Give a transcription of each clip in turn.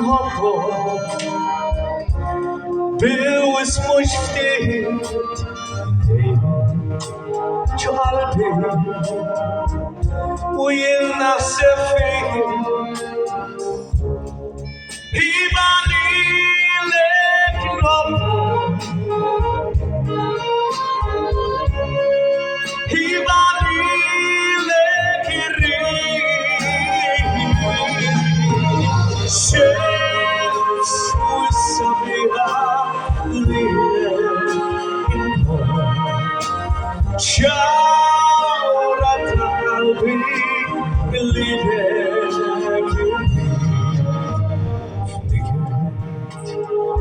nħobbu bil-wismux ftit ċalbi u jien naħseb fik iva lilek nħobbu iva lilek irrid Sheds وسبيها ليلك شاورت قلبي ليلك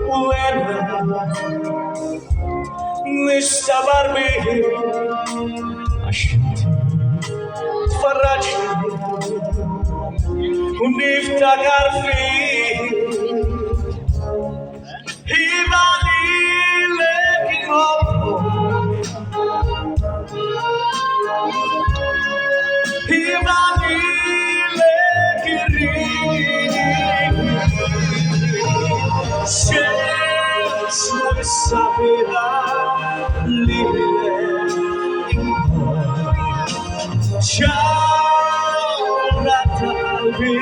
وانا نشتبر بيه عشان تفرجني ونفتكر فيك إيبا ليلك نحبه إيبا ليلك يريد الشمس والسبيرة ليلك شاورت قلبي